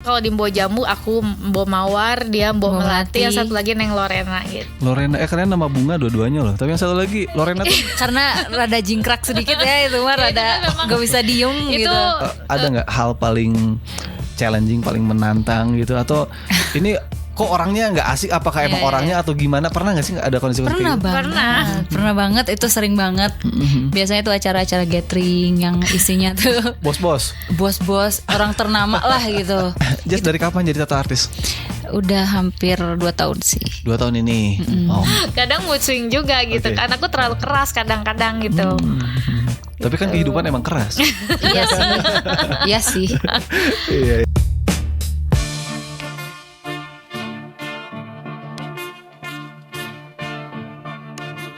Kalau di Mbo Jamu aku Mbo Mawar, dia Mbo Melati, yang satu lagi Neng Lorena gitu. Lorena, kalian nama bunga dua-duanya loh. Tapi yang satu lagi Lorena tuh Karena rada jingkrak sedikit ya itu mah rada gak bisa diem Itu gitu. ada nggak hal paling challenging, paling menantang gitu, atau ini kok orangnya nggak asik? Apakah emang orangnya atau gimana? Pernah nggak sih ada kondisi seperti itu? Pernah banget, itu sering banget. Biasanya tuh acara-acara gathering yang isinya tuh Bos-bos. bos-bos orang ternama lah gitu. Just dari kapan jadi tato artis? Udah hampir 2 tahun sih. 2 tahun ini. Oh. kadang mood swing juga gitu. Kan aku terlalu keras kadang-kadang gitu. Tapi kan kehidupan emang keras. Iya sih. Iya sih. Iya.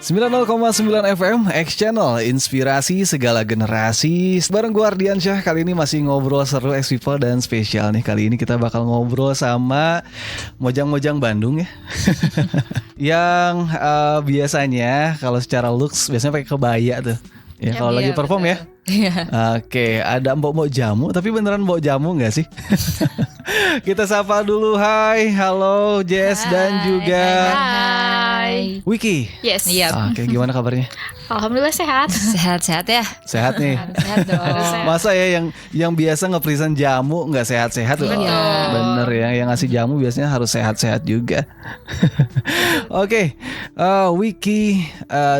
Sembilan 90,9 FM X Channel, inspirasi segala generasi. Bareng gue Ardiansyah, kali ini masih ngobrol seru X People dan spesial nih. Kali ini kita bakal ngobrol sama mojang-mojang Bandung ya. Yang biasanya kalau secara looks biasanya pakai kebaya tuh. Ya kalau lagi perform ya. Oke, ada mbok-mbok jamu, tapi beneran mbok jamu nggak sih? Kita sapa dulu, hai, halo Jess dan juga Hai. Wiki. Yes. Oke, gimana kabarnya? Alhamdulillah sehat. Sehat-sehat ya. Sehat nih. Sehat dong. Masa ya yang biasa ngepresent jamu nggak sehat-sehat? Bener ya, yang ngasih jamu biasanya harus sehat-sehat juga. Oke, Wiki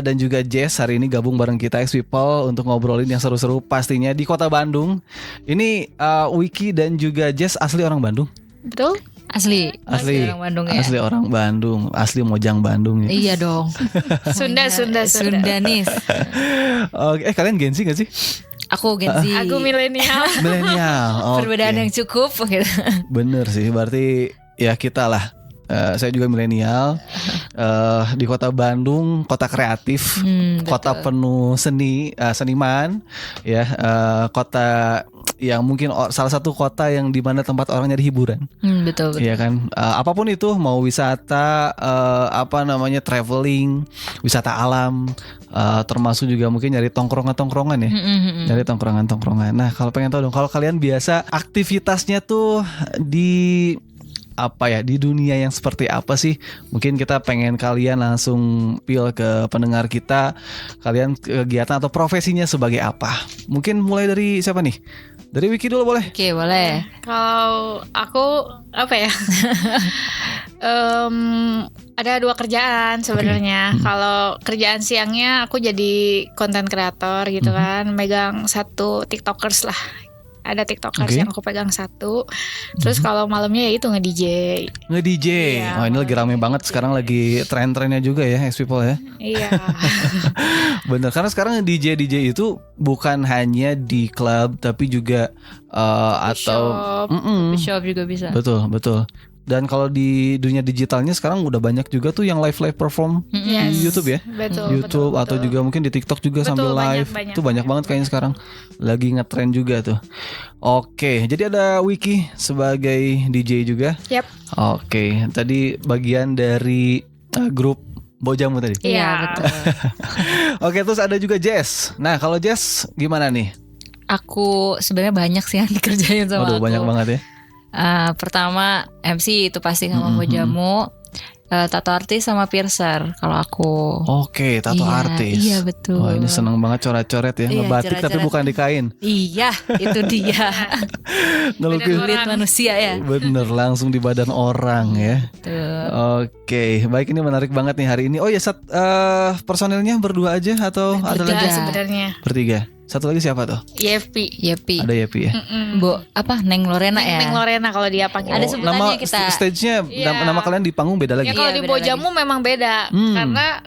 dan juga Jess hari ini gabung bareng kita X People untuk ngobrolin yang seru-seru pastinya di kota Bandung. Ini Wiki dan juga Jess asli orang Bandung. Betul? Asli orang Bandung ya. Asli orang Bandung, asli mojang Bandung ya. Iya dong. Sunda. Sundanis. Oke, kalian Gen Z gak sih? Aku Gen Z. Aku milenial. Milenial. Perbedaan yang cukup gitu. Bener sih, berarti ya kita lah. Saya juga milenial. Di kota Bandung, kota kreatif, kota penuh seniman, ya, kota yang mungkin salah satu kota yang dimana tempat orang nyari hiburan. Betul. Iya kan, apapun itu, mau wisata, traveling, wisata alam, termasuk juga mungkin nyari tongkrongan ya, nyari tongkrongan. Nah, kalau pengen tahu dong, kalau kalian biasa aktivitasnya tuh di di dunia yang seperti apa sih? Mungkin kita pengen kalian langsung pil ke pendengar kita, kalian kegiatan atau profesinya sebagai apa? Mungkin mulai dari siapa nih? Dari Wiki dulu boleh? Oke, boleh. Kalau aku ada 2 kerjaan sebenarnya. Kalau kerjaan siangnya aku jadi content creator gitu kan, megang 1 TikTokers lah. Ada TikTokers yang aku pegang 1. Terus kalau malamnya ya itu nge-DJ. Iya. Oh, ini lagi rame banget sekarang, lagi tren-trennya juga ya X People ya. Iya. Bener, karena sekarang DJ itu bukan hanya di klub tapi juga Shop juga bisa. Betul. Dan kalau di dunia digitalnya sekarang udah banyak juga tuh yang live perform di YouTube ya. YouTube atau juga mungkin di TikTok juga sambil live. Itu banyak banget kayaknya sekarang. Lagi ngetren juga tuh. Oke, jadi ada Wiki sebagai DJ juga. Yap. Oke, tadi bagian dari grup Bojamu tadi. Iya, betul. Oke, terus ada juga Jess. Nah, kalau Jess gimana nih? Aku sebenarnya banyak sih yang dikerjain sama aku. Banyak banget ya. Pertama MC itu pasti sama Bojamu, tato artis sama piercer kalau aku. Oke, tato artis. Iya betul. Wah, ini seneng banget coret-coret ya, ngebatik tapi bukan di kain. Iya, itu dia. Ngelukis kulit manusia ya. Bener, langsung di badan orang ya. Oke, baik, ini menarik banget nih hari ini. Oh ya, personelnya berdua aja atau ada lagi? Sebenarnya. Bertiga. Satu lagi siapa tuh? Yepi. Ada Yepi ya. Neng Lorena ya. Neng Lorena kalau dia panggil. Ada sebutannya kita. Stage-nya nama kalian di panggung beda lagi. Ya kalau di Bojamu memang beda karena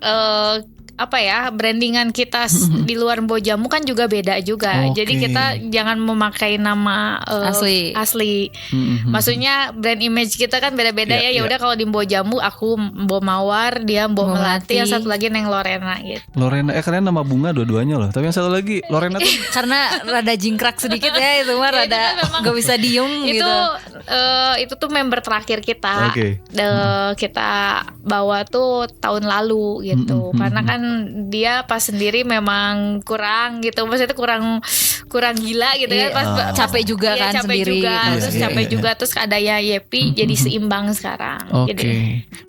brandingan kita di luar Bojamu kan juga beda juga. Jadi kita jangan memakai nama asli. Maksudnya brand image kita kan beda-beda ya. Ya udah kalau di Bojamu aku Mbo Mawar, dia Mbo Melati, yang satu lagi Neng Lorena gitu. Lorena, kalian nama bunga dua-duanya loh. Tapi yang satu lagi Lorena tuh karena rada jingkrak sedikit ya, itu mah rada gak bisa diem gitu. Itu tuh member terakhir kita. Kita bawa tuh tahun lalu gitu. Karena kan dia pas sendiri memang kurang gitu, maksudnya kurang gila gitu Iya, kan, pas capek juga iya, kan capek sendiri juga, gitu. terus Iya, capek iya. juga, terus ada ya Yepi jadi seimbang sekarang. Oke. Jadi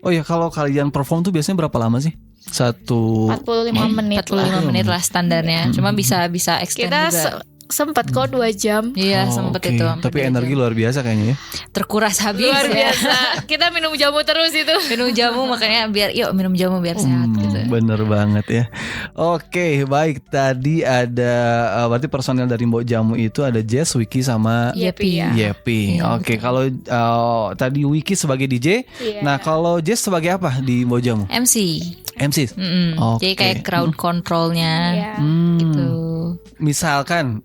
Oh ya, kalau kalian perform tuh biasanya berapa lama sih? 45 menit 45 lah. menit lah standarnya. Cuma bisa extend Kita juga. sempet kok 2 jam. Iya, Oh, sempet oke. itu. Tapi energi luar biasa kayaknya ya. terkuras habis Luar ya. biasa. Kita minum jamu terus itu. Minum jamu, makanya yuk minum jamu biar sehat gitu. Bener banget ya. Oke, baik. Tadi ada berarti personel dari Mbok Jamu itu ada Jess, Wiki sama Yepi ya. Yepi. Iya, Oke, kalau tadi Wiki sebagai DJ, Iya. nah kalau Jess sebagai apa di Mbok Jamu? MC. MC. Mm-mm. Oke. Jadi kayak crowd controlnya Iya. gitu. Misalkan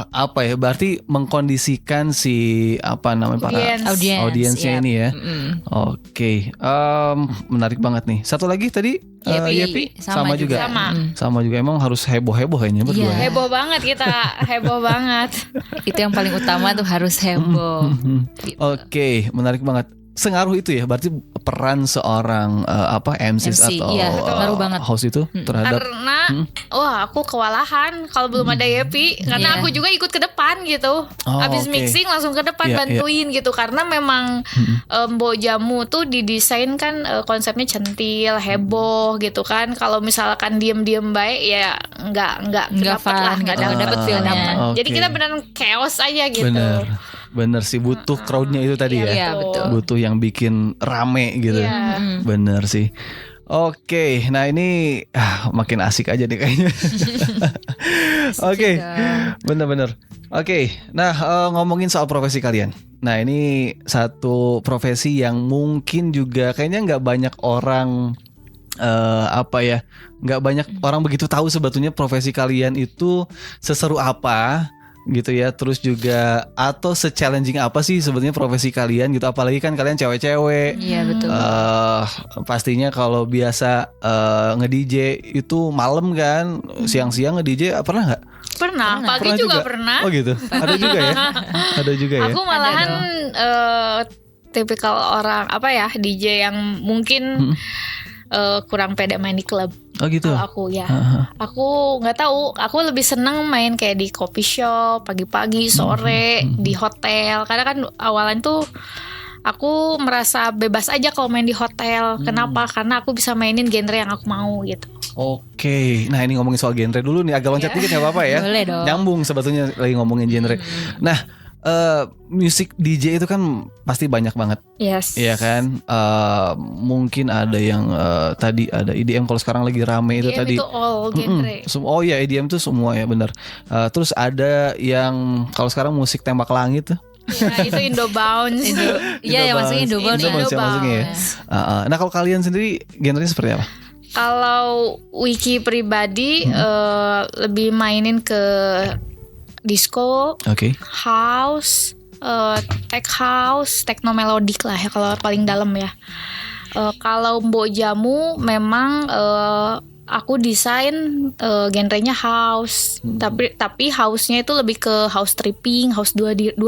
apa ya? Berarti mengkondisikan si apa namanya para audiensnya iya. ini ya. Mm-mm. Oke, menarik banget nih. Satu lagi tadi Yepi sama juga. Sama juga, emang harus heboh-heboh kayaknya berdua. Iya. ya. Heboh banget kita, heboh banget. Itu yang paling utama tuh harus heboh. Gitu. Oke, menarik banget. Sengaruh itu ya, berarti peran seorang MC MC, atau iya, ngaruh banget. host itu terhadap Karena wah aku kewalahan kalau belum ada Yepi, karena Iya. aku juga ikut ke depan gitu. Habis oke. mixing langsung ke depan Iya, bantuin gitu, karena memang Mbok Jamu tuh didesain kan konsepnya centil, heboh gitu kan. Kalau misalkan diem-diem baik ya nggak Nggak dapet lah, fun, nggak nggak dapet feel-nya. dapet. Jadi Oke. kita beneran chaos aja gitu. Bener sih, butuh crowdnya itu tadi ya. Iya, betul. Butuh yang bikin rame gitu. Iya. Bener sih. Oke, nah ini makin asik aja deh kayaknya. Oke, bener-bener. Oke, nah ngomongin soal profesi kalian. Nah ini satu profesi yang mungkin juga kayaknya nggak banyak orang nggak banyak orang begitu tahu sebetulnya profesi kalian itu seseru apa gitu ya, terus juga atau se-challenging apa sih sebetulnya profesi kalian gitu, apalagi kan kalian cewek-cewek. Iya betul. Pastinya kalau biasa nge-DJ itu malam kan, siang-siang nge-DJ pernah nggak? Pernah, pagi juga pernah. Oh gitu, ada juga ya, ada juga ya. Aku malahan tipikal orang apa ya, DJ yang mungkin kurang pede main di klub. Oh gitu. Kalau aku ya, aku nggak tahu. Aku lebih seneng main kayak di coffee shop pagi-pagi, sore di hotel. Karena kan awalan tuh aku merasa bebas aja kalau main di hotel. Kenapa? Karena aku bisa mainin genre yang aku mau gitu. Oke, nah ini ngomongin soal genre dulu nih, agak loncat dikit nggak apa-apa ya? Boleh dong. Nyambung sebetulnya lagi ngomongin genre. Nah, musik DJ itu kan pasti banyak banget. Yes. Iya kan, mungkin ada yang tadi ada EDM, kalau sekarang lagi rame itu EDM tadi. itu all genre. Oh iya, EDM tuh semua ya, benar. Terus ada yang kalau sekarang musik tembak langit tuh. Ya, itu Indo Bounce. Iya ya, masuknya Indo Bounce. Indo Bounce yang masuknya ya. Nah kalau kalian sendiri genrenya seperti apa? Kalau Wiki pribadi lebih mainin ke disco, Oke. house, tech house, techno melodik lah ya kalau paling dalam ya. Kalau Mbok Jamu memang aku desain genrenya house, tapi house-nya itu lebih ke house tripping, house 2000.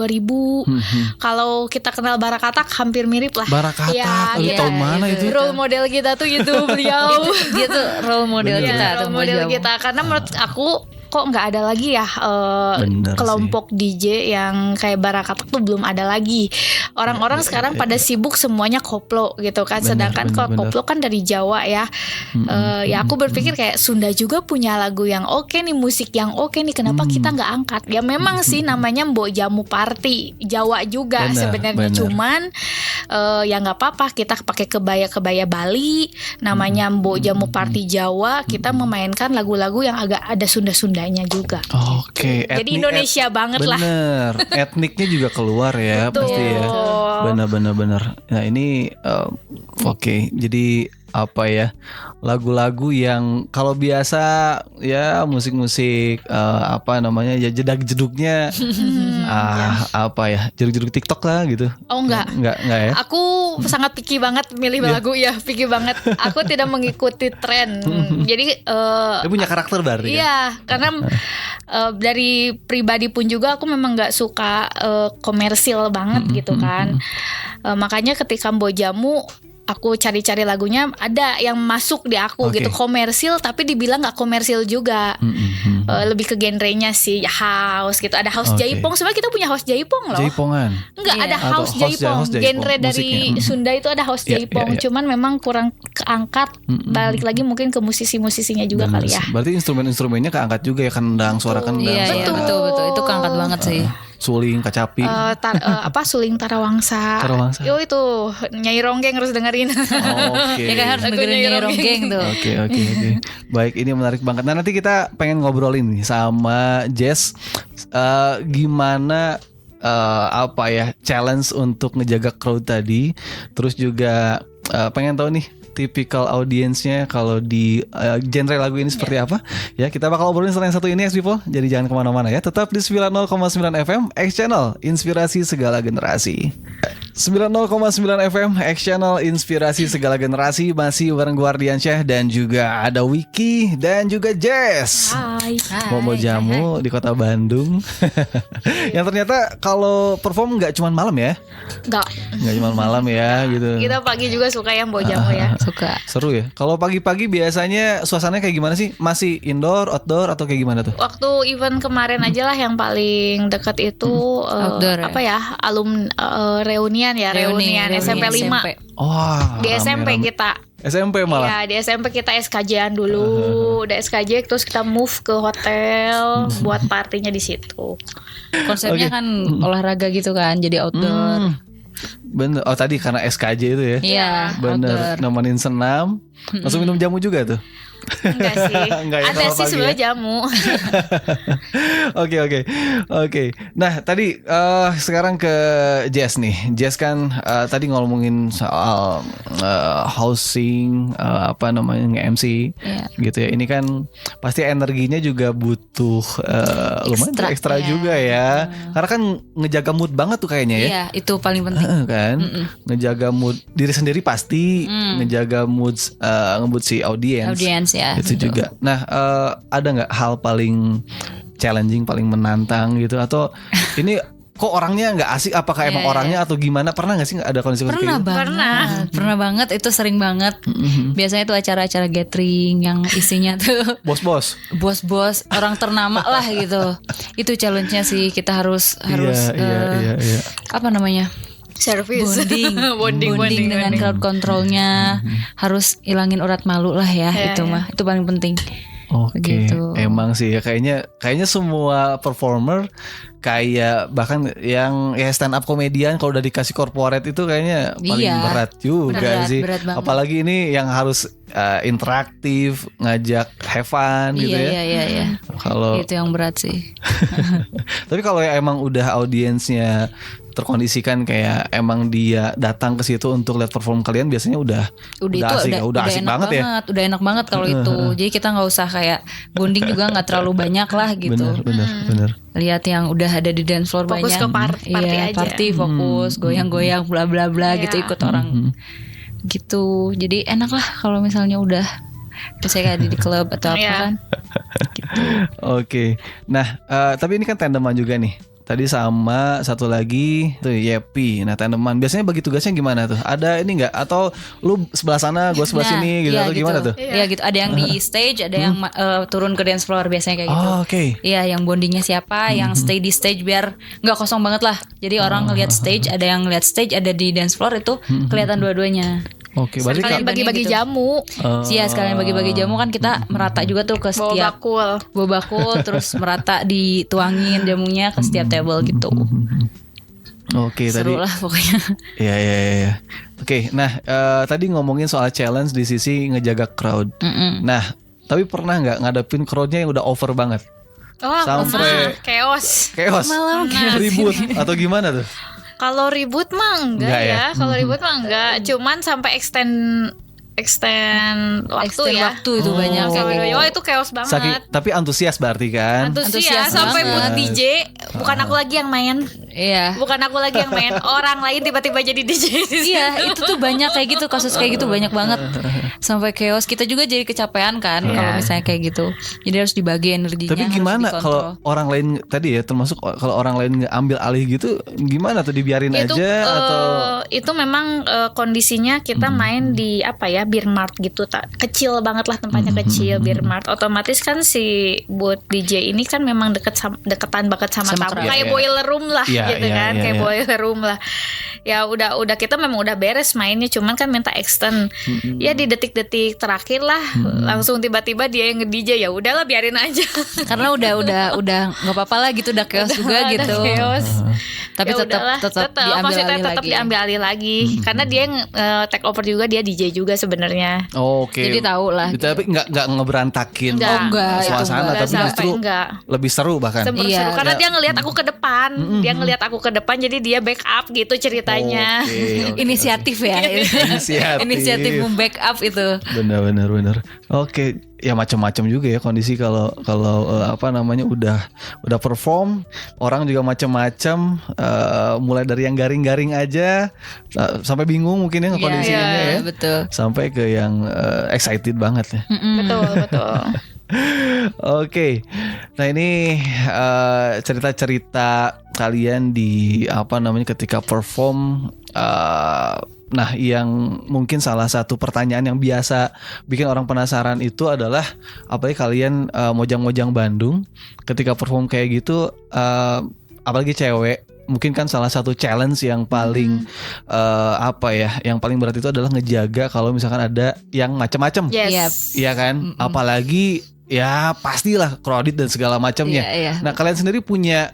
Kalau kita kenal Barakatak hampir mirip lah. Barakatak, Ya, aduh, ya. tahun mana itu? Role model kita tuh itu beliau. Dia tuh role model Bener. kita Iya, tuh role model Mbak Jamu. kita, karena menurut aku kok nggak ada lagi ya Bener kelompok DJ yang kayak Barakatak tuh belum ada lagi. Orang-orang sekarang pada sibuk semuanya koplo gitu kan. Sedangkan kalau koplo kan dari Jawa ya. Ya aku berpikir kayak Sunda juga punya lagu yang oke nih, musik yang oke nih. Kenapa kita nggak angkat? Ya memang sih namanya Mbok Jamu Party Jawa juga sebenarnya. Cuman ya nggak apa-apa, kita pakai kebaya-kebaya Bali. Namanya Mbok Jamu Party Jawa. Kita memainkan lagu-lagu yang agak ada Sunda-Sundanya juga. Oke, Jadi Indonesia banget lah. Bener, etniknya juga keluar ya. Betul. Pasti ya. Bener. Nah ini oke, jadi apa ya, lagu-lagu yang kalau biasa ya musik-musik apa namanya ya, jedag-jedugnya apa ya, jedug-jedug TikTok lah gitu. Oh enggak ya. Aku sangat picky banget milih lagu ya, picky banget. Aku tidak mengikuti tren. Jadi Dia punya karakter berarti kan? iya, karena dari pribadi pun juga aku memang nggak suka komersil banget gitu kan. Makanya ketika Mbok Jamu aku cari-cari lagunya ada yang masuk di aku Oke. gitu, komersil tapi dibilang nggak komersil juga. Lebih ke genrenya sih ya house gitu. Ada house Oke. Jaipong. Sebenarnya kita punya house Jaipong loh. Jaipongan. Enggak, Iya. ada Atau house Jaipong. house Jaipong, Genre dari musiknya. Sunda itu ada house Iya, Jaipong. iya, iya. Cuman memang kurang keangkat. Balik lagi mungkin ke musisi-musisinya juga Bener kali ya. sih. Berarti instrumen-instrumennya keangkat juga ya, kendang, suara kendang, Iya, iya, betul. Itu keangkat banget sih. suling, kacapi. Suling Tarawangsa. Tarawangsa. Yo itu Nyai Ronggeng harus dengerin. Oke. Ya kan harus Lagunya dengerin Nyai Ronggeng. Ronggeng tuh. Oke. Baik, ini menarik banget. Nah, nanti kita pengen ngobrolin nih sama Jess, gimana apa ya challenge untuk ngejaga crowd tadi. Terus juga pengen tahu nih typical audiensnya kalau di genre lagu ini seperti apa. Ya, kita bakal obrolin setelah yang satu ini, people. Jadi jangan kemana-mana ya. Tetap di 90,9 FM X Channel, inspirasi segala generasi. 90,9 FM X Channel, inspirasi segala generasi. Masih bareng gue Ardiansyah dan juga ada Wiki dan juga Jess. Hai. Mau jamu di kota Bandung. Yang ternyata kalau perform nggak cuma malam ya. Enggak. Nggak cuma malam ya gitu. Kita pagi juga suka yang bawa jamu ya. Suka. Seru ya. Kalau pagi-pagi biasanya suasananya kayak gimana sih? Masih indoor, outdoor atau kayak gimana tuh? Waktu event kemarin aja lah yang paling dekat itu Outdoor ya? apa ya? Reunian SMP 5. Wah. Di SMP rame-rame. kita. SMP malah. Iya, di SMP kita SKJ-an dulu. Udah SKJ terus kita move ke hotel buat partinya di situ. Konsepnya kan olahraga gitu kan, jadi outdoor. Bener. Oh tadi karena SKJ itu ya. Iya, Bener. outdoor. Nemenin senam. Langsung minum jamu juga tuh. Enggak sih. Enggak ya, Ada kalau sih pagi sebenarnya ya. jamu. Oke. Nah tadi sekarang ke Jess nih. Jess kan tadi ngomongin soal housing, apa namanya nge-MC Iya. gitu ya. Ini kan pasti energinya juga butuh lumayan ekstra iya. juga ya. Karena kan ngejaga mood banget tuh kayaknya ya. Iya, itu paling penting. Kan ngejaga mood diri sendiri pasti, ngejaga mood si audiens. Audiens ya. Itu betul. juga. Nah, ada nggak hal paling challenging, paling menantang gitu? Atau ini kok orangnya nggak asik? Apakah emang Iya, orangnya atau gimana? Pernah nggak sih ada kondisi kayak Pernah gitu? banget. Pernah banget, itu sering banget. Biasanya tuh acara-acara gathering yang isinya tuh Bos-bos. bos-bos orang ternama lah gitu. Itu challenge-nya sih, kita harus Iya. apa namanya? Service. bonding dengan crowd controlnya, harus ilangin urat malu lah ya. Iya, Itu iya. mah itu paling penting. Oke, Begitu. emang sih ya kayaknya semua performer kayak bahkan yang ya stand up komedian kalau udah dikasih corporate itu kayaknya paling Iya. berat juga sih. Berat banget. Apalagi ini yang harus interaktif, ngajak have fun gitu ya. Iya. Kalau Itu yang berat sih. tapi kalau ya emang udah audiensnya terkondisikan kayak emang dia datang ke situ untuk lihat perform kalian, biasanya udah asik, udah asik enak banget ya. Udah enak banget kalau itu. Jadi kita nggak usah kayak bonding juga nggak terlalu banyak lah gitu. Bener. Lihat yang udah ada di dance floor Fokus banyak. ke party Iya, aja. party fokus, goyang-goyang bla bla bla gitu, Iya. ikut orang. Gitu. Jadi enak lah kalau misalnya udah biasanya kayak di klub atau apa Iya. kan. Oke. Nah, tapi ini kan tandeman juga nih. Tadi sama satu lagi tuh Yepi. Nah, tandeman biasanya bagi tugasnya gimana tuh? Ada ini enggak? Atau lu sebelah sana, gue sebelah sini gitu iya atau gimana tuh? Iya gitu. Ada yang di stage, ada yang turun ke dance floor biasanya kayak gitu. Oh, oke. Iya, yang bondingnya siapa, yang stay di stage biar nggak kosong banget lah. Jadi orang ngelihat stage, ada yang ngelihat stage, ada di dance floor itu kelihatan dua-duanya. Oke, berarti Sekalian kan bagi-bagi gitu. jamu. Iya, sekalian bagi-bagi jamu kan kita merata juga tuh ke Bawa setiap bakul. bawa bakul, terus merata dituangin jamunya ke setiap table gitu. Oke, tadi. Seru lah pokoknya. Iya. Oke, nah tadi ngomongin soal challenge di sisi ngejaga crowd. Nah, tapi pernah nggak ngadepin crowdnya yang udah over banget? Oh, Sampai chaos. chaos, ribut atau gimana tuh? Kalau ribut mah enggak Enggak ya? ya. Kalau ribut mah enggak. Cuman sampai extend extend waktu Extend ya. waktu itu banyak Kayak kayak gitu. gitu. Oh itu chaos banget. Tapi antusias berarti kan? Antusias sampai banget. buat DJ. Bukan aku lagi yang main. Iya. Bukan aku lagi yang main. Orang lain tiba-tiba jadi DJ. Iya, itu tuh banyak kayak gitu, kasus kayak gitu banyak banget. Sampai chaos, kita juga jadi kecapean kan kalau misalnya kayak gitu. Jadi harus dibagi energinya. Tapi gimana kalau orang lain tadi ya, termasuk kalau orang lain ngambil alih gitu, gimana tuh dibiarin itu aja atau itu memang kondisinya kita main di apa ya, beer mart gitu, kecil banget lah tempatnya, kecil beer mart. Otomatis kan si buat DJ ini kan memang deketan banget sama tamu, crowd. kayak boiler room lah gitu kan, kayak boiler room lah. Ya udah kita memang udah beres mainnya, cuman kan minta extend. Ya di detik-detik terakhir lah langsung tiba-tiba dia yang nge-DJ, ya udahlah biarin aja. Karena udah nggak apa-apa lah gitu, udah chaos juga gitu. Chaos. Tapi Ya udahlah, tetap diambil maksudnya alih tetap lagi. diambil alih lagi. Karena dia yang take over juga, dia DJ juga sebenarnya. Oke. Jadi tahu lah. Tapi nggak ngeberantakin Enggak, suasana, enggak tapi sampai, justru enggak. lebih seru bahkan. Seru Iya. karena dia ngelihat aku ke depan, dia ngelihat aku ke depan, jadi dia backup gitu ceritanya. Oke. Inisiatif ya. Inisiatif membackup itu. Benar. Oke, ya macam-macam juga ya kondisi kalau apa namanya udah perform, orang juga macam-macam, mulai dari yang garing-garing aja sampai bingung mungkin ya kondisinya ya. Betul. Sampai ke yang excited banget ya. Betul. Oke, nah ini cerita-cerita kalian di apa namanya ketika perform. Nah, yang mungkin salah satu pertanyaan yang biasa bikin orang penasaran itu adalah apalagi kalian mojang-mojang Bandung ketika perform kayak gitu, apalagi cewek. Mungkin kan salah satu challenge yang paling yang paling berat itu adalah ngejaga kalau misalkan ada yang macam-macam. Yes. Iya kan? Apalagi ya pastilah crowded dan segala macamnya. Iya. Nah, kalian sendiri punya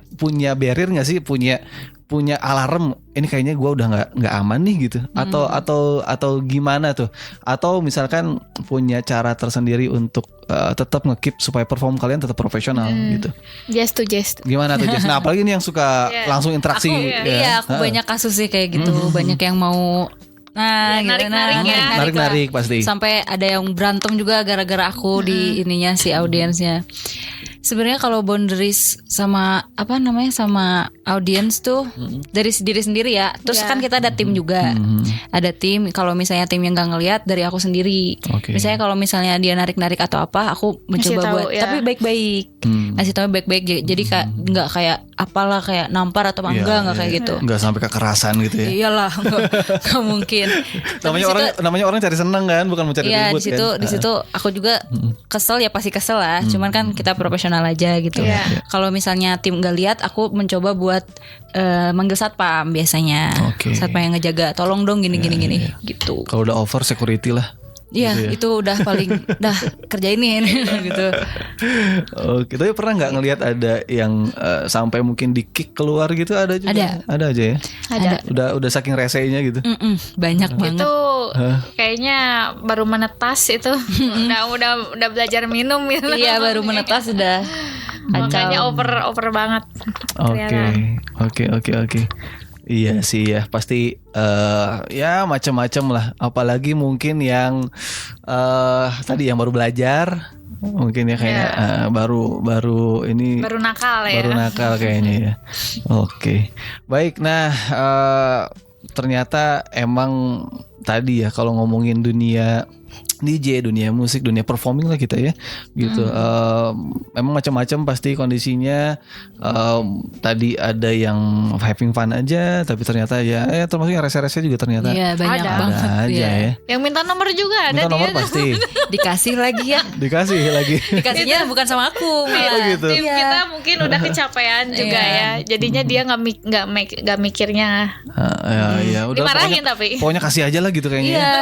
barrier nggak sih? Punya alarm, ini kayaknya gue udah nggak aman nih gitu, atau gimana tuh? Atau misalkan punya cara tersendiri untuk tetap nge-keep supaya perform kalian tetap profesional gitu? Yes. Gimana tuh Jess? Nah, apalagi ini yang suka langsung interaksi. Aku banyak kasus sih kayak gitu, banyak yang mau narik pasti. Sampai ada yang berantem juga gara-gara aku di ininya si audiensnya. Sebenarnya kalau boundaries sama sama audiens tuh dari diri sendiri ya. Terus kan kita ada tim juga. Ada tim, kalau misalnya tim yang nggak ngelihat, dari aku sendiri. Misalnya kalau misalnya dia narik-narik atau apa, aku mencoba buat tapi baik-baik. Ngasih tahu baik-baik. Jadi nggak kayak apalah kayak nampar atau enggak kayak gitu. Nggak sampai kekerasan gitu ya. Iyalah, nggak mungkin. Namanya orang cari seneng kan, bukan mau cari ribut kan. Iya, di situ aku juga kesel ya, pasti kesel lah. Cuman kan kita profesional aja gitu. Kalau misalnya tim nggak lihat, aku mencoba buat manggil satpam biasanya. Satpam yang ngejaga, tolong dong gini gitu. Kalau udah over security lah. Iya, gitu ya. Itu udah paling kerjain nih gitu. Oke, tapi pernah nggak ngelihat ada yang sampai mungkin di kick keluar gitu? Ada juga. Ada aja ya. Udah saking resenya gitu. Banyak banget. Itu kayaknya baru menetas itu. udah belajar minum gitu. Iya, baru menetas udah. Makanya over banget. Oke. Iya sih ya, pasti ya macam-macam lah. Apalagi mungkin yang tadi yang baru belajar, mungkin ya kayak baru ini baru nakal ya. Baru nakal kayaknya ya. Oke. Baik, nah ternyata emang tadi ya kalau ngomongin dunia DJ, dunia musik, dunia performing lah kita ya gitu. Memang macam-macam pasti kondisinya. Tadi ada yang having fun aja, tapi ternyata ya termasuk yang rese-rese juga ternyata. Iya, banyak Ada. banget aja ya. Yang minta nomor juga ada. Minta nomor dia. pasti. Dikasih lagi ya. Dikasih lagi. Dikasihnya bukan sama aku malah. gitu. Tim kita mungkin udah kecapean juga ya. Jadinya dia nggak mikirnya. Ya udah. Dimarahin tapi. Pokoknya kasih aja lah gitu kayaknya. Iya.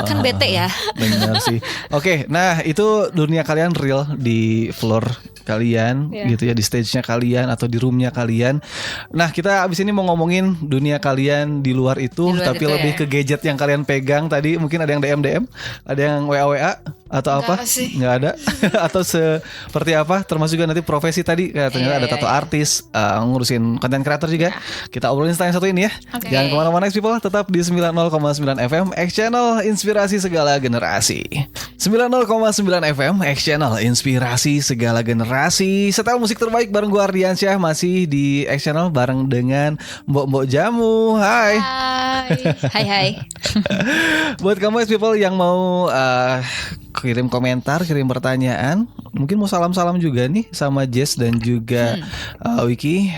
Kan bete ya. Benar sih. Oke, nah itu dunia kalian real di floor kalian gitu ya, di stage-nya kalian atau di room-nya kalian. Nah, kita abis ini mau ngomongin dunia kalian di luar itu, tapi lebih ke gadget yang kalian pegang tadi. Mungkin ada yang DM, ada yang WA, atau apa? Enggak sih. Nggak ada. Atau seperti apa? Termasuk juga nanti profesi tadi katanya ada tato artis, ngurusin konten kreator juga. Kita obrolin setelah yang satu ini ya. Oke. Jangan kemana-mana people, tetap di 90,9 FM X Channel, inspirasi segala generasi. 90,9 FM X Channel, inspirasi segala generasi. Setel musik terbaik bareng gue Ardiansyah, masih di X Channel bareng dengan Mbok Jamu. Hai. Hai. Buat kamu X people yang mau kirim komentar, kirim pertanyaan, mungkin mau salam-salam juga nih sama Jess dan juga Wiki,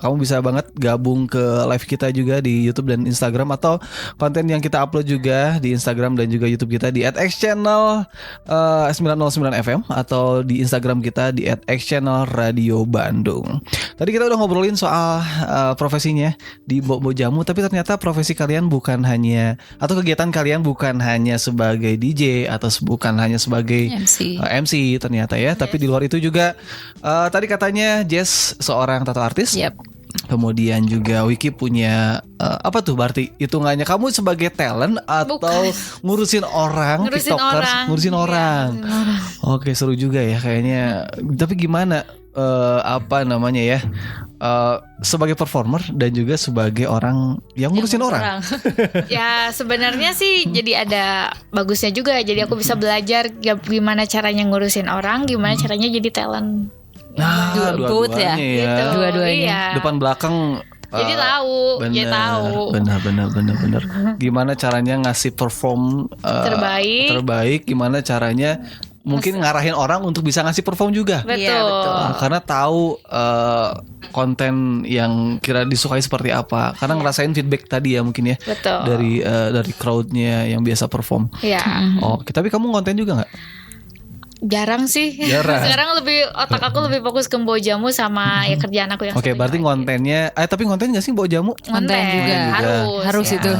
kamu bisa banget gabung ke live kita juga di YouTube dan Instagram, atau konten yang kita upload juga di Instagram dan juga YouTube kita di @xchannel 909 FM, atau di Instagram kita di @xchannel Radio Bandung. Tadi kita udah ngobrolin soal profesinya di Mbok Jamu, tapi ternyata profesi kalian bukan hanya, atau kegiatan kalian bukan hanya sebagai DJ atau bukan hanya sebagai MC ternyata ya, tapi di luar itu juga tadi katanya Jess seorang tato artis. Yep. Kemudian juga Wiki punya apa tuh berarti hitungannya kamu sebagai talent atau ngurusin orang, TikTokers, ngurusin orang. Oke, seru juga ya kayaknya. Tapi gimana apa namanya ya? Sebagai performer dan juga sebagai orang yang ngurusin orang. Ya sebenarnya sih jadi ada bagusnya juga. Jadi aku bisa belajar gimana caranya ngurusin orang, gimana caranya jadi talent. Nah, dua-duanya ya. Gitu. Dua-duanya. Iya. Depan belakang Jadi tahu, jadi tahu. Benar. Gimana caranya ngasih perform terbaik, gimana caranya mungkin ngarahin orang untuk bisa ngasih perform juga. Betul. Karena tahu konten yang kira disukai seperti apa. Karena ngerasain feedback tadi ya mungkin ya. Betul. Dari crowdnya yang biasa perform. Iya. Oke, tapi kamu konten juga nggak? Jarang sih. Sekarang otak aku lebih fokus ke Mbok Jamu sama ya kerjaan aku yang. Oke, berarti kontennya tapi konten nggak sih Mbok Jamu? Konten juga. Harus ya. itu.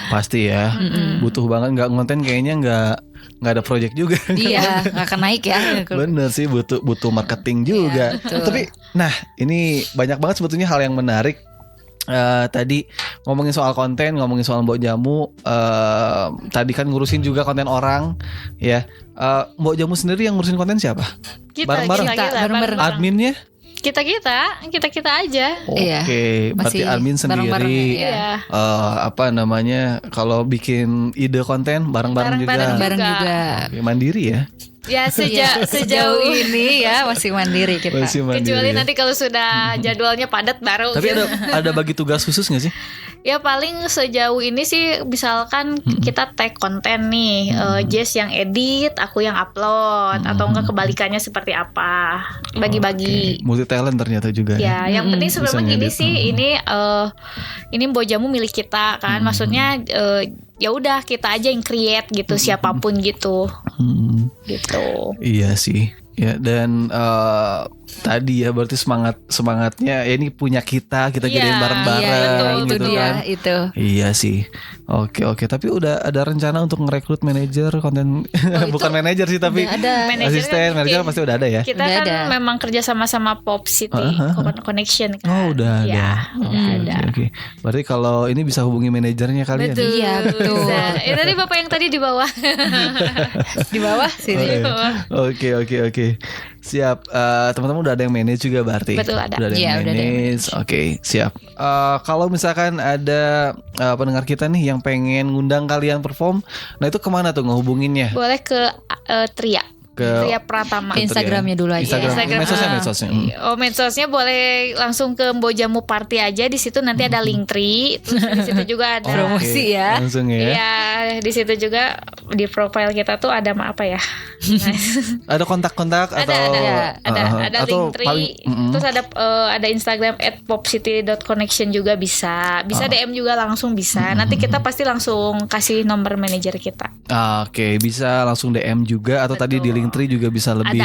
Pasti ya. Butuh banget, nggak konten kayaknya nggak ada project juga. Iya, nggak akan naik ya. Bener sih, butuh marketing juga. Tapi nah ini banyak banget sebetulnya hal yang menarik. Tadi ngomongin soal konten, ngomongin soal Mbok Jamu, tadi kan ngurusin juga konten orang ya. Mbok Jamu sendiri yang ngurusin konten siapa? Bareng-bareng. Bareng-bareng. Adminnya? Kita aja. Oke, berarti admin sendiri. Iya. Apa namanya? Kalau bikin ide konten bareng-bareng juga. Bareng juga. Oke, mandiri ya. Ya sejauh ini ya masih mandiri kita. Kecuali nanti kalau sudah jadwalnya padat baru. Tapi ada bagi tugas khusus nggak sih? Ya paling sejauh ini sih misalkan kita tag konten nih, Jess yang edit, aku yang upload, atau enggak kebalikannya seperti apa, bagi-bagi. Multi talent ternyata juga. Ya, yang penting sebenarnya gini sih, ini Mbok Jamu milik kita kan, maksudnya ya udah kita aja yang create gitu, siapapun gitu. Gitu. Iya sih. Ya, dan tadi ya berarti semangatnya ya ini punya kita gedein bareng-bareng itu gitu dia, kan. itu. Iya sih. Oke, tapi udah ada rencana untuk merekrut manajer konten bukan manajer sih tapi asisten manajer pasti udah ada ya. Kita kan memang kerja sama Pop City Connection kan. Oh, udah ada. Oke. Berarti kalau ini bisa hubungi manajernya kalian. Betul. Iya, betul. Tadi Bapak yang tadi di bawah. Di bawah sini. Oke. Siap. Teman-teman udah ada yang manage juga berarti. Betul, ada. Udah ada yang manage. Oke, siap. Kalau misalkan ada pendengar kita nih yang pengen ngundang kalian perform, nah itu kemana tuh ngehubunginnya? Boleh ke Tria Pratama. Instagramnya dulu aja. Instagram. Medsosnya. Medsosnya boleh langsung ke Mbok Jamu Party aja. Di situ nanti ada Linktree. Terus di situ juga ada promosi ya. Langsung ya. Iya, di situ juga di profile kita tuh ada apa ya? Ada kontak-kontak atau ada Linktree. Terus ada Instagram @popcity.connection juga bisa. Bisa DM juga langsung bisa. Nanti kita pasti langsung kasih nomor manajer kita. Oke, bisa langsung DM juga atau tadi di Linktree juga bisa lebih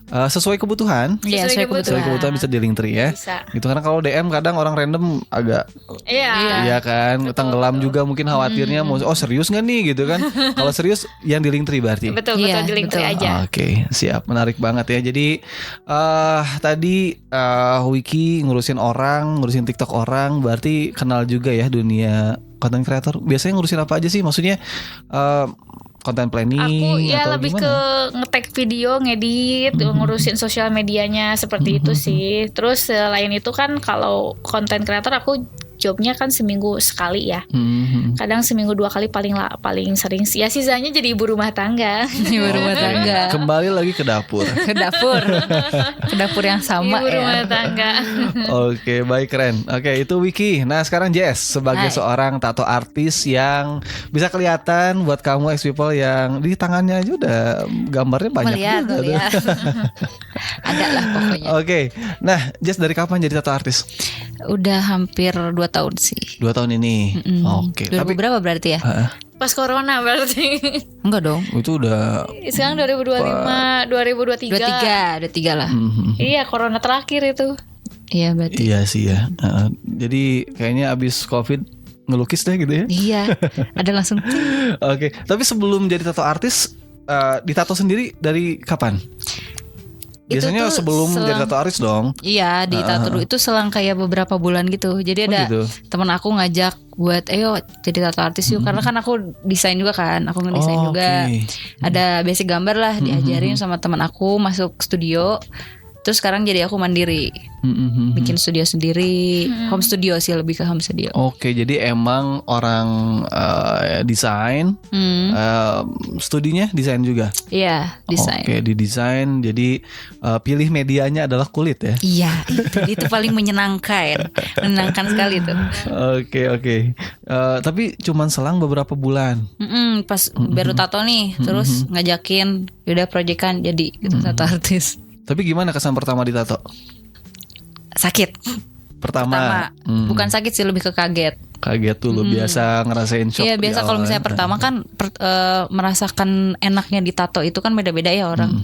sesuai kebutuhan. Iya, sesuai kebutuhan bisa di Linktree ya. Bisa. Gitu karena kalau DM kadang orang random agak iya kan, tenggelam juga mungkin khawatirnya mau serius nggak nih gitu kan. Kalau serius yang di Linktree berarti. Betul di Linktree aja. Oke, siap, menarik banget ya. Jadi tadi Wiki ngurusin orang, ngurusin TikTok orang, berarti kenal juga ya dunia content creator. Biasanya ngurusin apa aja sih? Maksudnya content planning Aku ya atau lebih gimana? ke nge-tag video, ngedit, ngurusin sosial medianya seperti itu sih. Terus selain itu kan kalau konten kreator aku jobnya kan seminggu sekali ya. Kadang seminggu 2 kali paling sering sih. Ya sisanya jadi ibu rumah tangga. Ibu rumah tangga. Kembali lagi ke dapur. Ke dapur yang sama Ibu ya. rumah tangga. Oke, baik, keren. Oke, itu Wiki. Nah, sekarang Jess sebagai Hai. seorang tato artis yang bisa kelihatan buat kamu ex people yang di tangannya aja udah gambarnya banyak Melihat juga tuh. ya. Ada lah pokoknya. Oke. Nah, Jess dari kapan jadi tato artis? Udah hampir 2 tahun sih. 2 tahun ini. Oke. 2000 berapa berarti ya? Pas corona berarti. Enggak dong. Itu udah Sekarang 2025, 2023. 23 lah. Iya, corona terakhir itu. Iya berarti. iya sih ya. Jadi kayaknya abis COVID ngelukis deh gitu ya. Iya. Ada langsung. Oke. Tapi sebelum jadi tato artis, ditato sendiri dari kapan? Biasanya tuh sebelum selang- jadi tato artis dong. Iya di tato dulu itu selang kayak beberapa bulan gitu. Jadi ada gitu. teman aku ngajak buat ayo jadi tato artis yuk. Karena kan aku desain juga kan. Aku ngedesain juga. Oke. Ada basic gambar lah diajarin sama teman aku masuk studio. Terus sekarang jadi aku mandiri, bikin studio sendiri, home studio sih, lebih ke home studio. Oke, jadi emang orang desain, studinya desain juga. Iya, desain. Oke, di desain. Jadi pilih medianya adalah kulit ya. Iya, itu paling menyenangkan sekali tuh. Oke. Tapi cuman selang beberapa bulan. Pas baru tato nih, terus ngajakin, yaudah proyekan jadi gitu tato artis. Tapi gimana kesan pertama di tato? Sakit. Pertama. Bukan sakit sih, lebih ke kaget. Kaget tuh, lu biasa ngerasain shock. Iya di biasa kalau awal. misalnya pertama kan merasakan enaknya ditato itu kan beda-beda ya orang.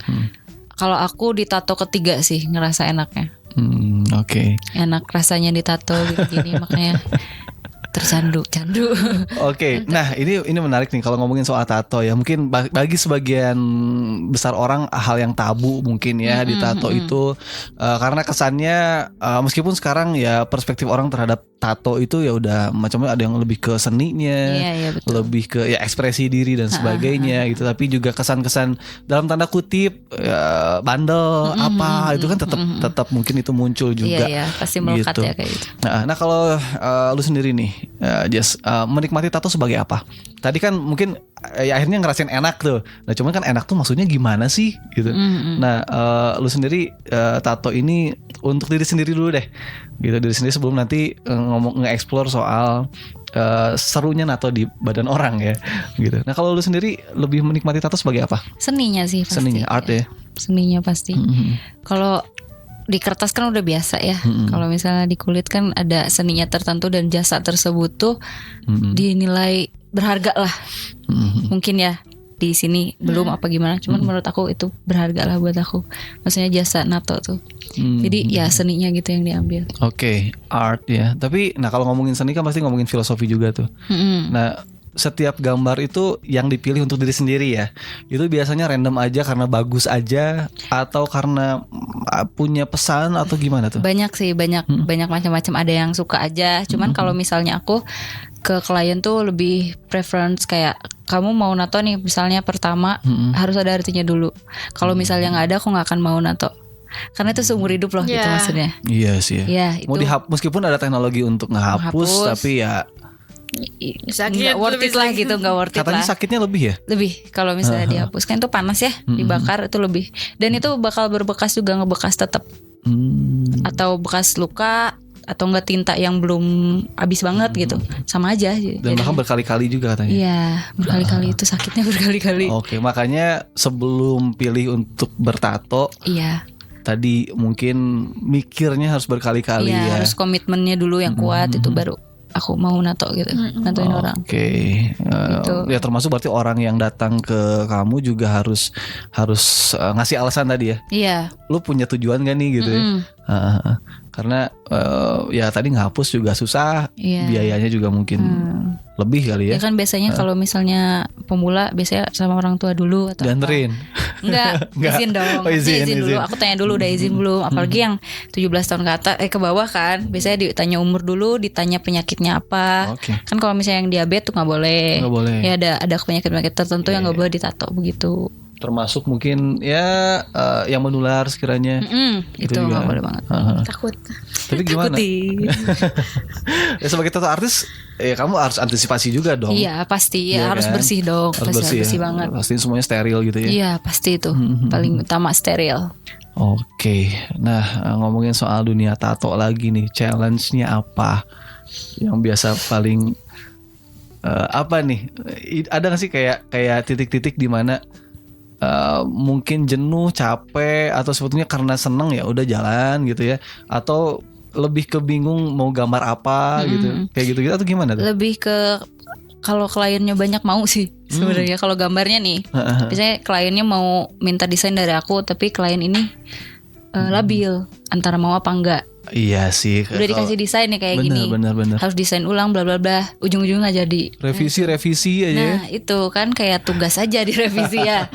Kalau aku ditato ketiga sih ngerasa enaknya. Oke. Enak rasanya ditato gini makanya candu. Oke, nah ini menarik nih kalau ngomongin soal tato ya. Mungkin bagi sebagian besar orang hal yang tabu mungkin ya di tato itu karena kesannya meskipun sekarang ya perspektif orang terhadap tato itu ya udah macamnya ada yang lebih ke seninya, Iya, betul. lebih ke ya ekspresi diri dan sebagainya gitu. Tapi juga kesan-kesan dalam tanda kutip bandel apa itu kan tetap mungkin itu muncul juga. Iya, pasti melekat gitu. ya kayak gitu. Nah kalau lu sendiri nih, Jess, menikmati tato sebagai apa? Tadi kan mungkin ya akhirnya ngerasain enak tuh. Nah cuman kan enak tuh maksudnya gimana sih gitu. Nah lu sendiri tato ini untuk diri sendiri dulu deh. Gitu diri sendiri sebelum nanti nge-explore soal serunya nato di badan orang ya. Gitu. Nah kalau lu sendiri lebih menikmati tato sebagai apa? Seninya sih pasti. Seninya, art ya. Seninya pasti. Kalau di kertas kan udah biasa ya. Kalau misalnya di kulit kan ada seninya tertentu dan jasa tersebut tuh dinilai berharga lah. Mungkin ya di sini belum apa gimana. Cuman menurut aku itu berharga lah buat aku. Maksudnya jasa nato tuh. Jadi ya seninya gitu yang diambil. Oke, art ya. Tapi nah kalau ngomongin seni kan pasti ngomongin filosofi juga tuh. Nah setiap gambar itu yang dipilih untuk diri sendiri ya. Itu biasanya random aja karena bagus aja atau karena punya pesan atau gimana tuh? Banyak sih, banyak macam-macam. Ada yang suka aja. Cuman kalau misalnya aku ke klien tuh lebih preference kayak kamu mau nato nih misalnya pertama harus ada artinya dulu. Kalau misalnya nggak ada aku nggak akan mau nato. Karena itu seumur hidup loh gitu maksudnya. Iya sih. Ya, Mau itu meskipun ada teknologi untuk ngehapus tapi ya nggak worth it lah gitu, nggak worth it katanya lah. sakitnya lebih ya. Lebih kalau misalnya dihapuskan itu panas ya, dibakar itu lebih. Dan itu bakal berbekas juga, ngebekas tetap. Atau bekas luka atau enggak tinta yang belum habis banget gitu. Sama aja. Dan bahkan berkali-kali juga katanya. Iya, berkali-kali itu sakitnya berkali-kali. Oke, makanya sebelum pilih untuk bertato Iya. tadi mungkin mikirnya harus berkali-kali Iya, ya. harus komitmennya dulu yang kuat itu baru aku mau nato gitu, natoin orang. Oke, ya termasuk berarti orang yang datang ke kamu juga harus ngasih alasan tadi ya. Iya. Lu punya tujuan gak nih gitu ya? Karena ya tadi ngapus juga susah, Iya. biayanya juga mungkin lebih kali Ya ya. kan biasanya kalau misalnya pemula biasanya sama orang tua dulu atau apa. Dianterin. Enggak, Enggak. izin dong. Oh, izin, Izin dulu. izin. Aku tanya dulu udah izin belum. Apalagi yang 17 tahun ke atas ke bawah kan. Biasanya ditanya umur dulu, ditanya penyakitnya apa. Oke. Kan kalau misalnya yang diabetes tuh nggak boleh. Nggak boleh. Ya ada penyakit-penyakit tertentu yang nggak boleh ditato begitu. Termasuk mungkin ya yang menular sekiranya. Itu juga. nggak boleh banget. Takut. Tapi gimana? Takutin. Ya sebagai tato artis, ya kamu harus antisipasi juga dong. Iya pasti Iya ya harus kan? bersih dong. Harus Pasti bersih, ya. banget. Pasti semuanya steril gitu ya. Iya pasti itu paling utama steril. Oke, nah ngomongin soal dunia tato lagi nih, challenge-nya apa? Yang biasa paling apa nih? Ada nggak sih kayak titik-titik di mana mungkin jenuh, capek, atau sebetulnya karena seneng ya udah jalan gitu ya? Atau lebih ke bingung mau gambar apa gitu? Kayak gitu-gitu atau gimana tuh? Lebih ke kalau kliennya banyak mau sih sebenarnya. Kalau gambarnya nih, biasanya kliennya mau minta desain dari aku, tapi klien ini labil antara mau apa enggak. Iya sih. Udah dikasih desain nih kayak gini, Bener. harus desain ulang bla bla bla, ujung-ujungnya nggak jadi. Revisi aja ya. Nah itu kan kayak tugas aja direvisi ya.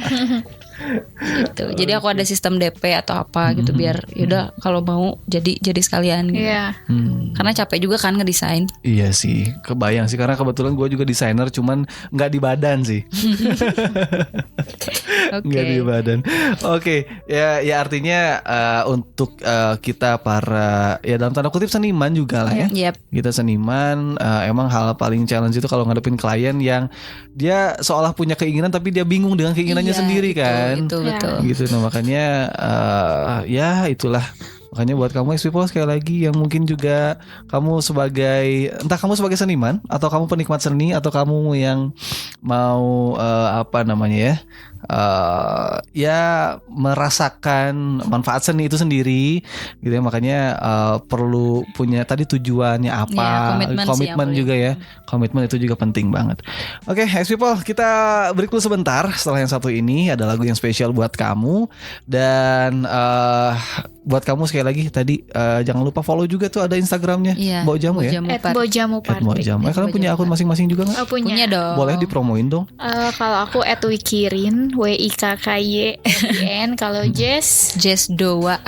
Gitu. Jadi aku ada sistem DP atau apa gitu biar yaudah kalau mau jadi sekalian gitu. Iya. Karena capek juga kan ngedesain. Iya sih, kebayang sih karena kebetulan gue juga desainer, cuman nggak di badan sih. Nggak di badan. Oke, ya artinya untuk kita para ya dalam tanda kutip seniman juga lah ya. Yep. Kita seniman emang hal paling challenge itu kalau ngadepin klien yang dia seolah punya keinginan tapi dia bingung dengan keinginannya Iya, sendiri itu, kan. Itu Ya. betul. Gitu, nah makanya ya itulah. Makanya buat kamu people sekali lagi yang mungkin juga kamu sebagai entah kamu sebagai seniman atau kamu penikmat seni atau kamu yang mau apa namanya ya ya merasakan manfaat seni itu sendiri gitu ya, makanya perlu punya tadi tujuannya apa, Ya, komitmen juga ya, komitmen itu juga penting banget. Oke, people, kita break dulu sebentar. Setelah yang satu ini ada lagu yang spesial buat kamu dan buat kamu sekali lagi tadi jangan lupa follow juga tuh ada Instagramnya Iya, Mbok Jamu ya. @bojamu Mbok Jamu. Kalian punya akun masing-masing juga nggak? Punya. Punya dong. Boleh dipromoin dong. Kalau aku @wikirin WIKKYN. Kalau Jess Jess Doa _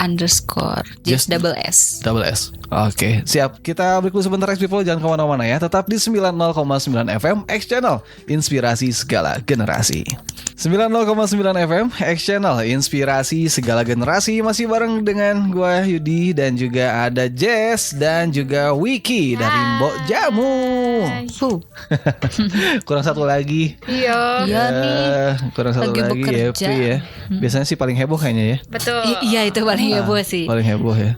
Jess double S. Double S. Oke, siap. Kita break dulu sebentar, people. Jangan kemana-mana ya. Tetap di 90,9 FM X Channel, inspirasi segala generasi. 90,9 FM X Channel, inspirasi segala generasi. Masih bareng dengan gue Yudi dan juga ada Jess dan juga Wiki dari Mbok Jamu. Kurang satu lagi. Iya. Iya nih. Kurang satu Lagi lagi bekerja. Yepi ya. Biasanya sih paling heboh kayaknya ya. Betul. Iya itu paling heboh sih. Paling heboh ya.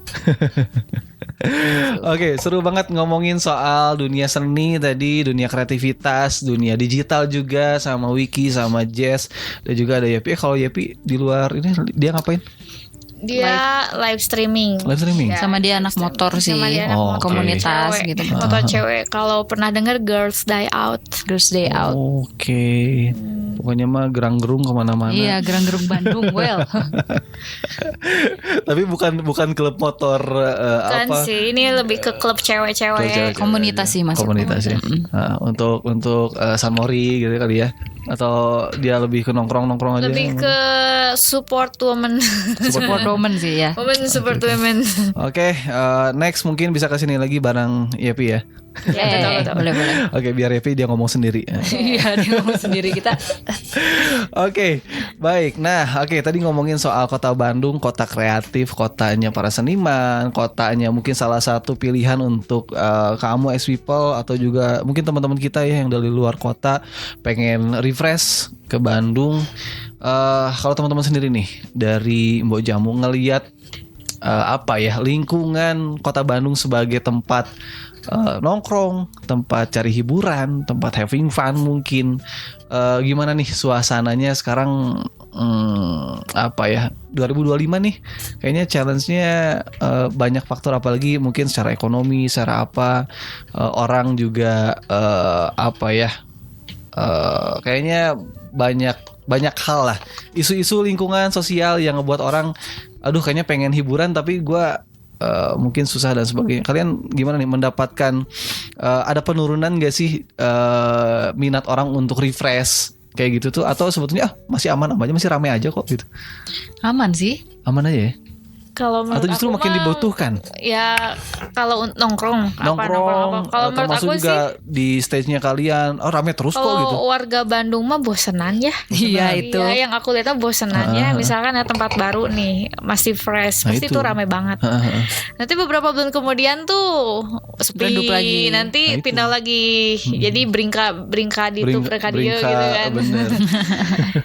Oke, seru banget ngomongin soal dunia seni tadi, dunia kreativitas, dunia digital juga sama Wiki, sama Jess, dan juga ada Yepi. Kalau Yepi di luar ini dia ngapain? Dia live streaming. Live streaming? Ya, Sama dia anak motor sih. Sama dia anak Oh, motor, komunitas cewek. gitu. Motor cewek. Kalau pernah dengar Girls Die Out. Girls Day Out. Oke. Pokoknya mah gerang-gerung kemana-mana. Iya, gerang-gerung Bandung. Well, Tapi bukan klub motor Kan apa? sih, ini lebih ke klub Klub cewek-cewek. cewek-cewek komunitas aja. sih masuk. Komunitas ya. Nah, untuk San Mori gitu kali ya. Atau dia lebih ke nongkrong-nongkrong aja. Lebih ke support woman. Support woman sih ya. Woman support women. Oke, next mungkin bisa kesini lagi bareng Yepi ya. Ya, betul. Boleh. Oke, biar Yepi dia ngomong sendiri. Iya, dia ngomong sendiri kita. Oke, baik. Nah, oke tadi ngomongin soal kota Bandung, kota kreatif, kotanya para seniman, kotanya mungkin salah satu pilihan untuk kamu as people atau juga mungkin teman-teman kita ya yang dari luar kota pengen refresh ke Bandung. Kalau teman-teman sendiri nih dari Mbok Jamu ngelihat apa ya lingkungan kota Bandung sebagai tempat nongkrong, tempat cari hiburan, tempat having fun mungkin. Gimana nih suasananya sekarang apa ya 2025 nih kayaknya challenge-nya banyak faktor, apalagi mungkin secara ekonomi, secara apa orang juga apa ya kayaknya banyak hal lah, isu-isu lingkungan sosial yang ngebuat orang aduh kayaknya pengen hiburan tapi gue mungkin susah dan sebagainya. Kalian gimana nih mendapatkan ada penurunan gak sih minat orang untuk refresh kayak gitu tuh, atau sebetulnya masih aman aja, masih ramai aja kok gitu? Aman sih. Aman aja ya? Kalau menurut Atau justru aku makin mah, dibutuhkan? Ya kalau nongkrong. Kalau menurut termasuk aku juga sih, di stage-nya kalian rame terus kok gitu. kalau warga Bandung mah bosenan ya. Iya, itu. Iya, yang aku lihat bosenan ya. Misalkan ada tempat baru nih, masih fresh, Nah, pasti itu. tuh rame banget. Nanti beberapa bulan kemudian tuh sepi, Redup lagi. nanti Nah, itu. pindah lagi. Jadi bringka di tuh mereka dia gitu kan. Bener.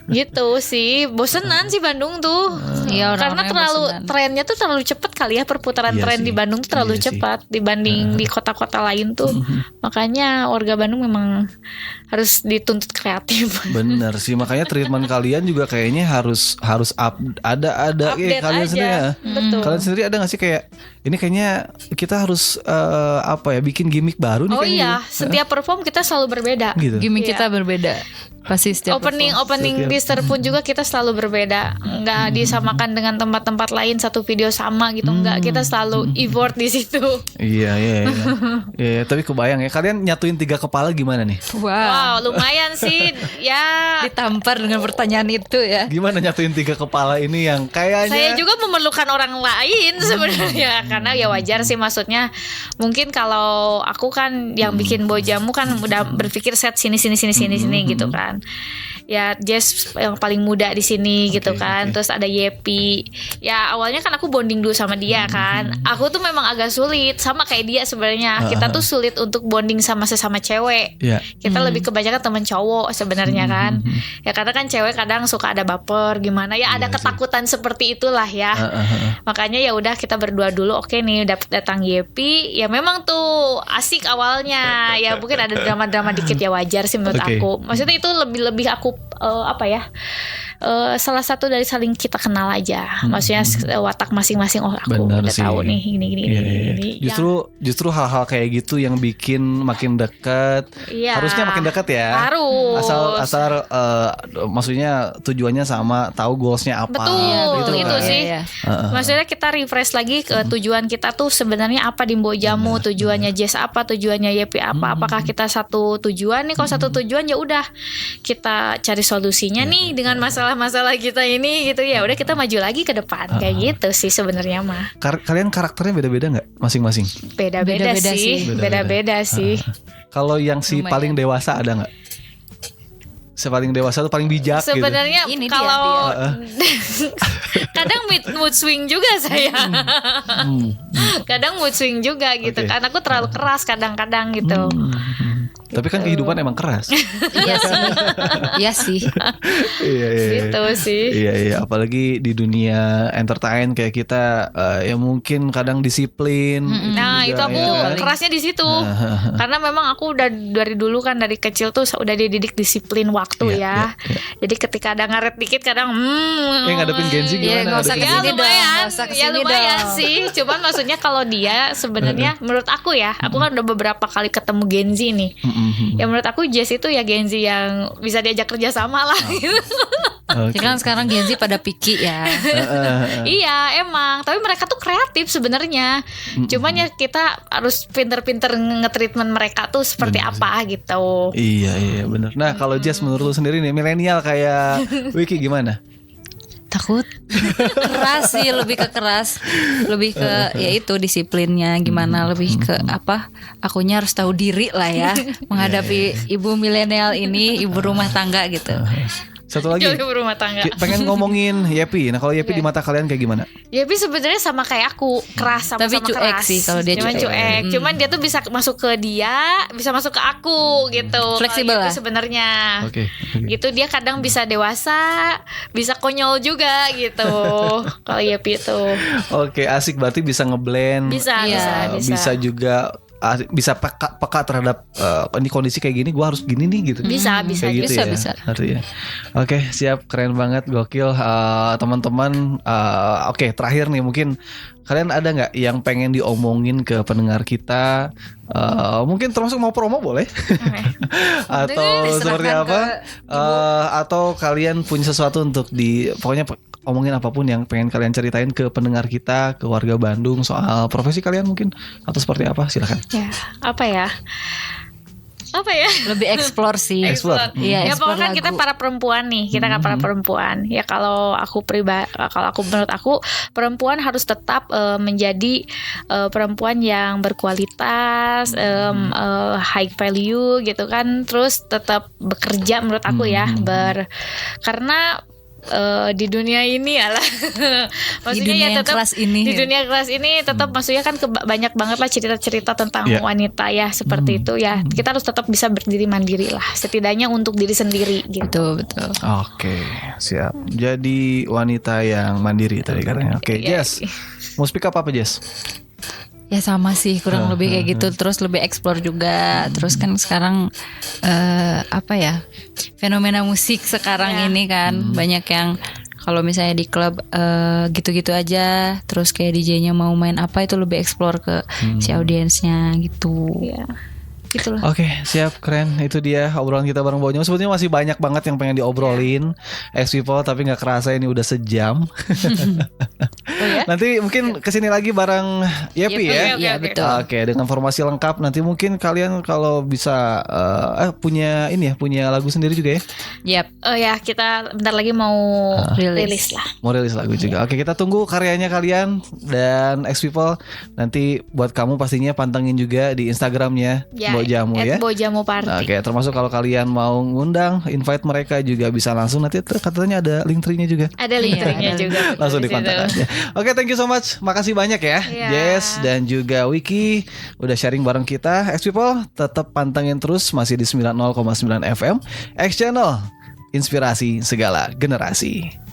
Gitu sih, bosenan sih Bandung tuh. Iya, Karena orang-orangnya terlalu bosenan. trennya tuh terlalu cepet kali ya, perputaran Iya tren sih. di Bandung tuh terlalu Iya sih. cepat dibanding di kota-kota lain tuh. Makanya warga Bandung memang harus dituntut kreatif. Bener sih, makanya treatment kalian juga kayaknya harus ada Update kalian aja. sendiri ya. Betul. Kalian sendiri ada nggak sih kayak ini kayaknya kita harus bikin gimmick baru nih Oh kayaknya iya, gitu. setiap perform kita selalu berbeda. Gitu. Gimmick Iya. kita berbeda. Pasti setiap Opening Setiap- teaser pun juga kita selalu berbeda. Nggak disamakan dengan tempat-tempat lain satu video sama gitu. Nggak, kita selalu effort di situ. Iya. Iya, tapi kebayang ya kalian nyatuin 3 kepala gimana nih? Wow. Wow, lumayan sih. Ya, Ditampar dengan pertanyaan itu ya. Gimana nyatuin 3 kepala ini yang kayaknya saya juga memerlukan orang lain sebenarnya, karena ya wajar sih, maksudnya mungkin kalau aku kan yang bikin Bojamu kan udah berpikir set sini gitu kan. Ya Jess yang paling muda di sini gitu kan. Terus ada Yepi. Ya awalnya kan aku bonding dulu sama dia kan. Aku tuh memang agak sulit sama kayak dia sebenarnya. Kita tuh sulit untuk bonding sama sesama cewek. Iya. Kita lebih kebanyakan temen cowok sebenarnya kan. Ya karena kan cewek kadang suka ada baper gimana ya, ada ketakutan seperti itulah ya. Makanya ya udah kita berdua dulu. Oke nih udah datang Yepi. Ya memang tuh asik awalnya. Ya mungkin ada drama-drama dikit, ya wajar sih menurut Oke. aku. Maksudnya itu lebih aku salah satu dari saling kita kenal aja. Maksudnya watak masing-masing. Oh aku Bener udah sih. tahu nih gini. Iya. Justru hal-hal kayak gitu yang bikin makin dekat. Iya. Harusnya makin dekat ya. Harus. Asal maksudnya tujuannya sama, tahu goalsnya apa. Betul, gitu itu kan. sih. Iya. Maksudnya kita refresh lagi ke tujuan kita tuh sebenarnya apa di Bojamu, tujuannya Jess apa, tujuannya Yepi apa, apakah kita satu tujuan nih? Kalau satu tujuan ya udah kita cari solusinya nih dengan masalah-masalah kita ini gitu ya. Udah kita maju lagi ke depan kayak gitu sih sebenarnya mah. Kalian karakternya beda-beda nggak masing-masing? Beda-beda Beda-beda sih, sih. beda-beda sih. Kalau yang si Lumayan. paling dewasa ada nggak? Si paling dewasa tuh paling bijak gitu. Sebenarnya Ini dia, kalau kadang mood swing juga saya. Kadang mood swing juga gitu. Oke. Karena aku terlalu keras kadang-kadang gitu. Tapi kan kehidupan emang keras. Iya sih. Iya sih. Iya. Gitu sih. Iya, apalagi di dunia entertain kayak kita ya mungkin kadang disiplin. Nah juga, itu aku ya kan? kerasnya di situ. Karena memang aku udah dari dulu kan, dari kecil tuh udah dididik disiplin waktu Iya, ya. Jadi ketika ada ngaret dikit kadang ngadepin Gen Z Iya, gimana? nggak usah Ngadepin ya kesini Gen Z? dong, lumayan, nggak usah ya kesini lumayan dong. sih. Cuman maksudnya kalau dia sebenarnya menurut aku ya, aku kan udah beberapa kali ketemu Gen Z nih. Ya menurut aku Jess itu ya Gen Z yang bisa diajak kerja sama lah. Gitu. Oke. Ya kan sekarang Gen Z pada picky ya. Iya emang, tapi mereka tuh kreatif sebenarnya. Cuman ya kita harus pinter-pinter nge-treatment mereka tuh seperti apa gitu. Iya benar. Nah kalau Jess menurut lu sendiri nih milenial kayak Wiki gimana? Takut. Keras sih, lebih ke keras. Lebih ke ya itu disiplinnya gimana, lebih ke apa? Akunya harus tahu diri lah ya menghadapi ibu milenial ini, ibu rumah tangga gitu. Satu lagi. Jauh berumah tangga. Pengen ngomongin Yepi. Nah kalau Yepi di mata kalian kayak gimana? Yepi sebenarnya sama kayak aku, keras, sama-sama Tapi cuek keras. sih kalau dia Cuman cuek. Cuman dia tuh bisa masuk ke dia, bisa masuk ke aku gitu. Fleksibel Kalau lah. Yepi sebenarnya. Oke. Gitu dia kadang bisa dewasa, bisa konyol juga gitu. Kalau Yepi itu Oke, asik berarti bisa ngeblend. bisa, Iya, Bisa juga bisa peka terhadap ini kondisi kayak gini, gue harus gini nih gitu. Bisa Kayak gitu bisa. ya, artinya. Oke, siap, keren banget, gokil. Teman-teman, oke, terakhir nih mungkin kalian ada nggak yang pengen diomongin ke pendengar kita? Mungkin termasuk mau promo boleh? Atau Diserahkan seperti apa? ke Atau kalian punya sesuatu untuk pokoknya omongin apapun yang pengen kalian ceritain ke pendengar kita, ke warga Bandung soal profesi kalian mungkin atau seperti apa, silakan. Ya, apa ya? Lebih explore sih. Explore. Iya, Ya explore pokoknya kan kita lagu. para perempuan nih, kita kan para perempuan. Ya kalau aku menurut aku perempuan harus tetap menjadi perempuan yang berkualitas, high value gitu kan, terus tetap bekerja menurut aku ya, karena di dunia ini maksudnya dunia ya yang tetap keras ini. di dunia kelas ini tetap maksudnya kan banyak banget lah cerita-cerita tentang Iya. wanita ya seperti itu ya, kita harus tetap bisa berdiri mandiri lah, setidaknya untuk diri sendiri gitu. Betul. Oke, siap. Jadi wanita yang mandiri tadi katanya. Oke, Iya. Jess. Mau speak up apa, Jess? Ya sama sih, kurang lebih kayak gitu. Terus lebih explore juga. Terus kan sekarang apa ya, fenomena musik sekarang ini kan banyak yang kalau misalnya di klub gitu-gitu aja. Terus kayak DJ-nya mau main apa itu lebih explore ke si audiensnya gitu. Ya, gitulah. Oke, siap, keren. Itu dia obrolan kita bareng Bonyol. Sebetulnya masih banyak banget yang pengen diobrolin Ex People, tapi nggak kerasa ini udah sejam. Oh ya? Nanti mungkin kesini lagi bareng Yepi ya. Iya, Oke. betul. Oke, dengan formasi lengkap. Nanti mungkin kalian kalau bisa punya lagu sendiri juga ya. Yap. Oh ya, kita bentar lagi mau rilis lah. Mau rilis lagu juga. Oke, kita tunggu karyanya kalian dan Ex People. Nanti buat kamu pastinya pantengin juga di Instagramnya Ya, Bojamu ya. @Bojamu Party. Oke, termasuk kalau kalian mau ngundang, invite mereka juga bisa langsung. Nanti katanya ada link tree-nya juga. Ada link Iya, tree-nya ada. juga. Langsung di situ. dikontak aja. Oke, thank you so much. Makasih banyak ya, Iya. Jess dan juga Wiki udah sharing bareng kita. X People tetap pantengin terus masih di 90,9 FM X Channel. Inspirasi segala generasi.